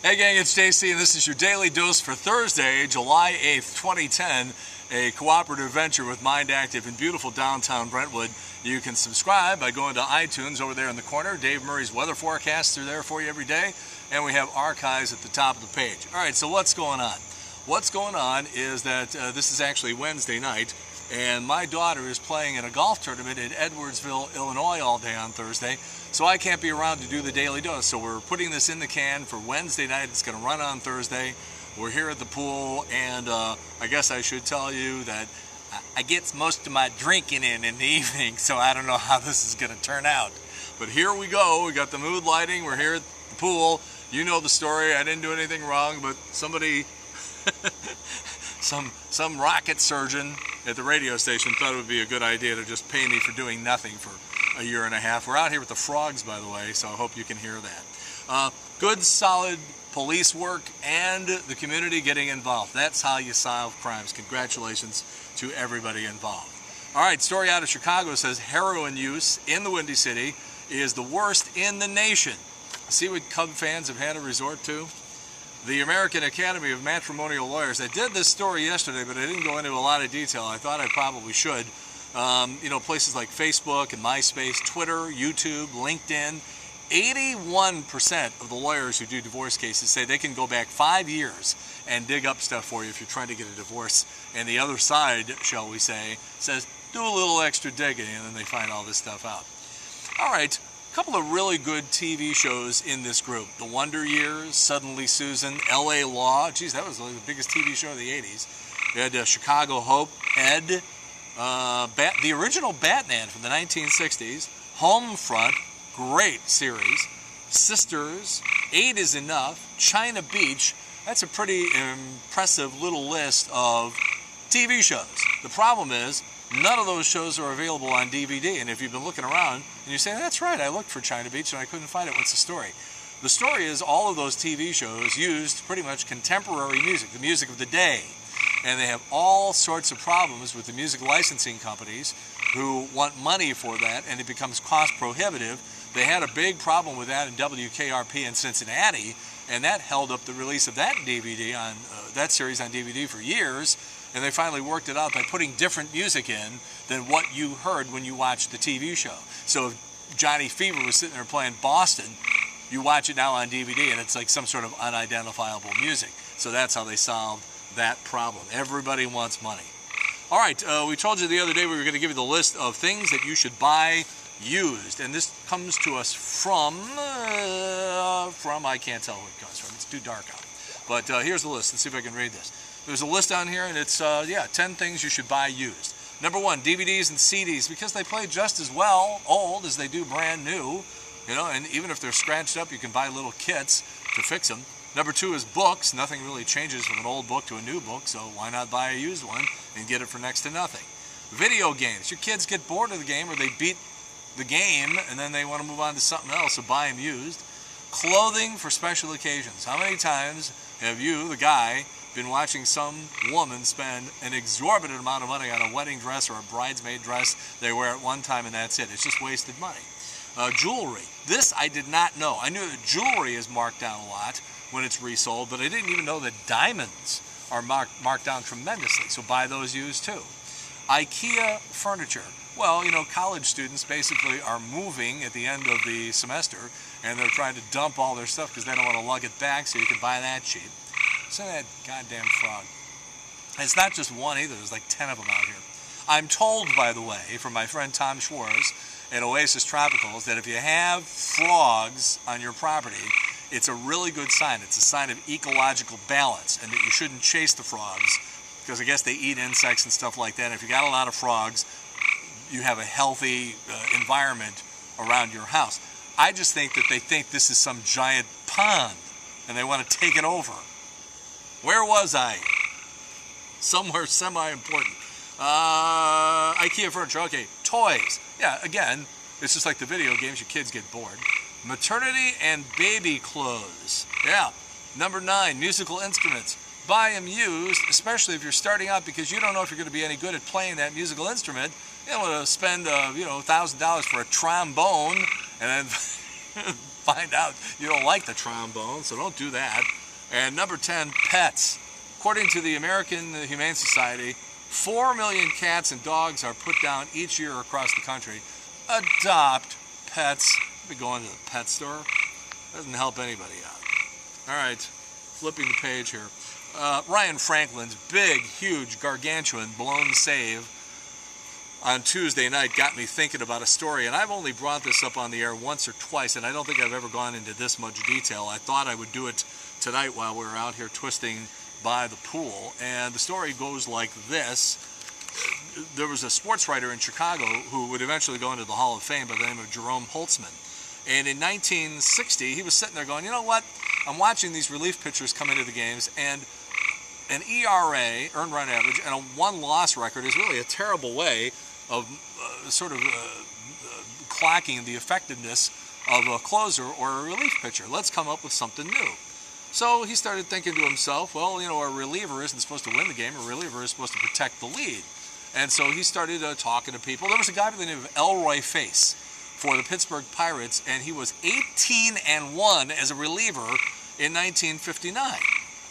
Hey gang, it's JC and this is your daily dose for Thursday, July 8th, 2010, a cooperative venture with Mind Active in beautiful downtown Brentwood. You can subscribe by going to iTunes over there in the corner. Dave Murray's weather forecasts are there for you every day, and we have archives at the top of the page. All right, so what's going on? What's going on is that this is actually Wednesday night, and my daughter is playing in a golf tournament in Edwardsville, Illinois all day on Thursday, so I can't be around to do the daily dose. So we're putting this in the can for Wednesday night. It's going to run on Thursday. We're here at the pool, and I guess I should tell you that I get most of my drinking in the evening, so I don't know how this is going to turn out. But here we go. We got the mood lighting. We're here at the pool. You know the story. I didn't do anything wrong, but somebody, some rocket surgeon at the radio station thought it would be a good idea to just pay me for doing nothing for a year and a half. We're out here with the frogs, by the way, so I hope you can hear that. Good, solid police work and the community getting involved. That's how you solve crimes. Congratulations to everybody involved. All right, story out of Chicago says heroin use in the Windy City is the worst in the nation. See what Cub fans have had to resort to? The American Academy of Matrimonial Lawyers. I did this story yesterday, but I didn't go into a lot of detail. I thought I probably should. You know, places like Facebook and MySpace, Twitter, YouTube, LinkedIn, 81% of the lawyers who do divorce cases say they can go back 5 years and dig up stuff for you if you're trying to get a divorce. And the other side, shall we say, says do a little extra digging, and then they find all this stuff out. All right. A couple of really good TV shows in this group. The Wonder Years, Suddenly Susan, LA Law. Geez, that was the biggest TV show of the 80s. We had Chicago Hope, Ed, the original Batman from the 1960s, Homefront, great series, Sisters, 8 is Enough, China Beach. That's a pretty impressive little list of TV shows. The problem is, none of those shows are available on DVD, and if you've been looking around and you say, that's right, I looked for China Beach and I couldn't find it, what's the story? The story is all of those TV shows used pretty much contemporary music, the music of the day, and they have all sorts of problems with the music licensing companies who want money for that, and it becomes cost prohibitive. They had a big problem with that in WKRP in Cincinnati, and that held up the release of that DVD on that series on DVD for years. And they finally worked it out by putting different music in than what you heard when you watched the TV show. So if Johnny Fever was sitting there playing Boston, you watch it now on DVD and it's like some sort of unidentifiable music. So that's how they solved that problem. Everybody wants money. All right, we told you the other day we were going to give you the list of things that you should buy used. And this comes to us from I can't tell where it comes from. It's too dark out. But here's the list. Let's see if I can read this. There's a list down here, and it's, 10 things you should buy used. Number 1, DVDs and CDs, because they play just as well old as they do brand new, you know, and even if they're scratched up, you can buy little kits to fix them. Number 2 is books. Nothing really changes from an old book to a new book, so why not buy a used one and get it for next to nothing? Video games. Your kids get bored of the game, or they beat the game, and then they want to move on to something else, so buy them used. Clothing for special occasions. How many times have you, the guy, been watching some woman spend an exorbitant amount of money on a wedding dress or a bridesmaid dress they wear at one time and that's it? It's just wasted money. Jewelry. This I did not know. I knew that jewelry is marked down a lot when it's resold, but I didn't even know that diamonds are marked down tremendously, so buy those used too. IKEA furniture. Well, you know, college students basically are moving at the end of the semester and they're trying to dump all their stuff because they don't want to lug it back, so you can buy that cheap. Listen to that goddamn frog. And it's not just one either. There's like 10 of them out here. I'm told, by the way, from my friend Tom Schwartz at Oasis Tropicals, that if you have frogs on your property, it's a really good sign. It's a sign of ecological balance, and that you shouldn't chase the frogs because I guess they eat insects and stuff like that. And if you got a lot of frogs, you have a healthy environment around your house. I just think that they think this is some giant pond and they want to take it over. Where was I? Somewhere semi-important. IKEA furniture. Okay, toys. Yeah, again, it's just like the video games. Your kids get bored. Maternity and baby clothes. Yeah. Number 9, musical instruments. Buy them used, especially if you're starting out, because you don't know if you're going to be any good at playing that musical instrument. You don't want to spend, $1,000 for a trombone and then find out you don't like the trombone, so don't do that. And number 10, pets. According to the American Humane Society, 4 million cats and dogs are put down each year across the country. Adopt pets. Be going to the pet store. Doesn't help anybody out. All right, flipping the page here. Ryan Franklin's big, huge, gargantuan blown save on Tuesday night got me thinking about a story, and I've only brought this up on the air once or twice, and I don't think I've ever gone into this much detail. I thought I would do it tonight while we were out here twisting by the pool, and the story goes like this. There was a sports writer in Chicago who would eventually go into the Hall of Fame by the name of Jerome Holtzman, and in 1960 he was sitting there going, you know what, I'm watching these relief pitchers come into the games, and an ERA, earned run average, and a one-loss record is really a terrible way of clocking the effectiveness of a closer or a relief pitcher. Let's come up with something new. So he started thinking to himself, well, you know, a reliever isn't supposed to win the game. A reliever is supposed to protect the lead. And so he started talking to people. There was a guy by the name of Elroy Face for the Pittsburgh Pirates, and he was 18-1 as a reliever in 1959.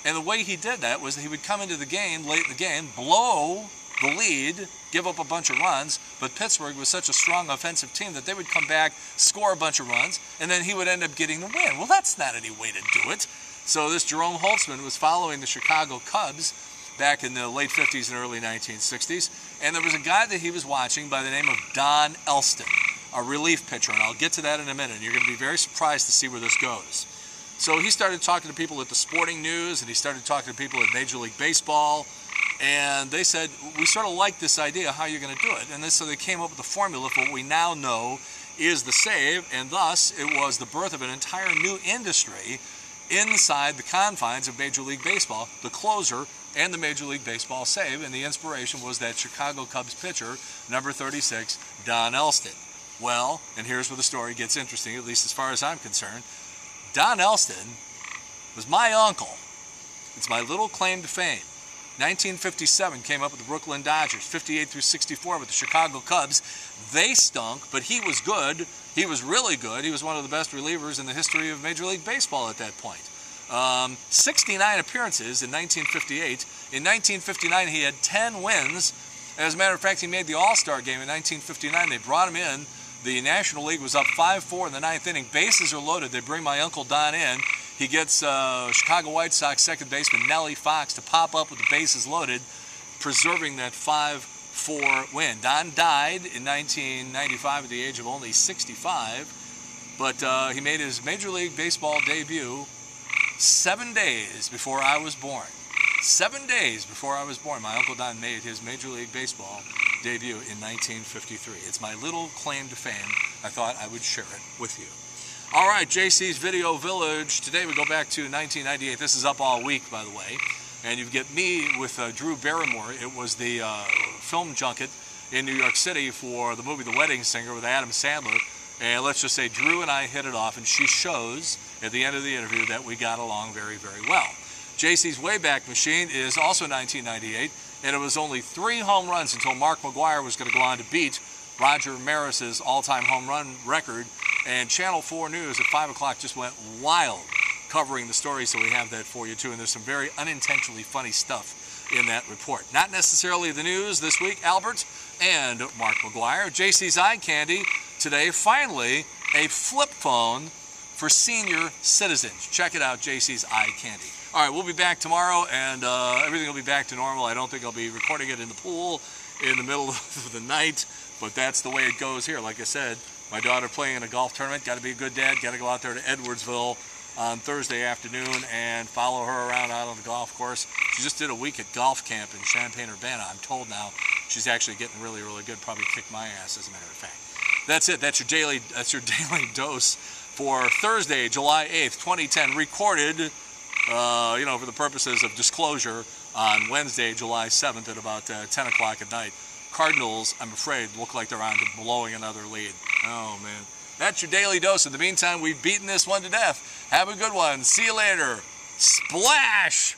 And the way he did that was he would come into the game late in the game, blow the lead, give up a bunch of runs, but Pittsburgh was such a strong offensive team that they would come back, score a bunch of runs, and then he would end up getting the win. Well, that's not any way to do it. So this Jerome Holtzman was following the Chicago Cubs back in the late 50s and early 1960s, and there was a guy that he was watching by the name of Don Elston, a relief pitcher, and I'll get to that in a minute, and you're going to be very surprised to see where this goes. So he started talking to people at the Sporting News, and he started talking to people at Major League Baseball, and they said, we sort of like this idea, how you're going to do it. And so they came up with a formula for what we now know is the save, and thus it was the birth of an entire new industry inside the confines of Major League Baseball, the closer and the Major League Baseball save, and the inspiration was that Chicago Cubs pitcher, number 36, Don Elston. Well, and here's where the story gets interesting, at least as far as I'm concerned. Don Elston was my uncle. It's my little claim to fame. 1957 came up with the Brooklyn Dodgers, 58 through 64 with the Chicago Cubs. They stunk, but he was good. He was really good. He was one of the best relievers in the history of Major League Baseball at that point. 69 appearances in 1958. In 1959, he had 10 wins. As a matter of fact, he made the All-Star game in 1959. They brought him in. The National League was up 5-4 in the ninth inning. Bases are loaded. They bring my Uncle Don in. He gets Chicago White Sox second baseman Nellie Fox to pop up with the bases loaded, preserving that 5-4 win. Don died in 1995 at the age of only 65, but he made his Major League Baseball debut 7 days before I was born. 7 days before I was born, my Uncle Don made his Major League Baseball debut in 1953. It's my little claim to fame. I thought I would share it with you. All right, JC's Video Village. Today we go back to 1998. This is up all week, by the way. And you get me with Drew Barrymore. It was the film junket in New York City for the movie The Wedding Singer with Adam Sandler. And let's just say Drew and I hit it off, and she shows at the end of the interview that we got along very, very well. JC's Wayback Machine is also 1998, and it was only 3 home runs until Mark McGwire was going to go on to beat Roger Maris's all-time home run record. And Channel 4 News at 5 o'clock just went wild covering the story, so we have that for you too. And there's some very unintentionally funny stuff in that report. Not necessarily the news this week, Albert and Mark McGwire. JC's Eye Candy today, finally, a flip phone for senior citizens. Check it out, JC's Eye Candy. All right, we'll be back tomorrow, and everything will be back to normal. I don't think I'll be recording it in the pool in the middle of the night, but that's the way it goes here. Like I said, my daughter playing in a golf tournament, got to be a good dad, got to go out there to Edwardsville on Thursday afternoon and follow her around out on the golf course. She just did a week at golf camp in Champaign-Urbana. I'm told now she's actually getting really, really good. Probably kicked my ass, as a matter of fact. That's it. That's your daily dose for Thursday, July 8th, 2010. Recorded, for the purposes of disclosure, on Wednesday, July 7th at about 10 o'clock at night. Cardinals, I'm afraid, look like they're on to blowing another lead. Oh, man. That's your daily dose. In the meantime, we've beaten this one to death. Have a good one. See you later. Splash!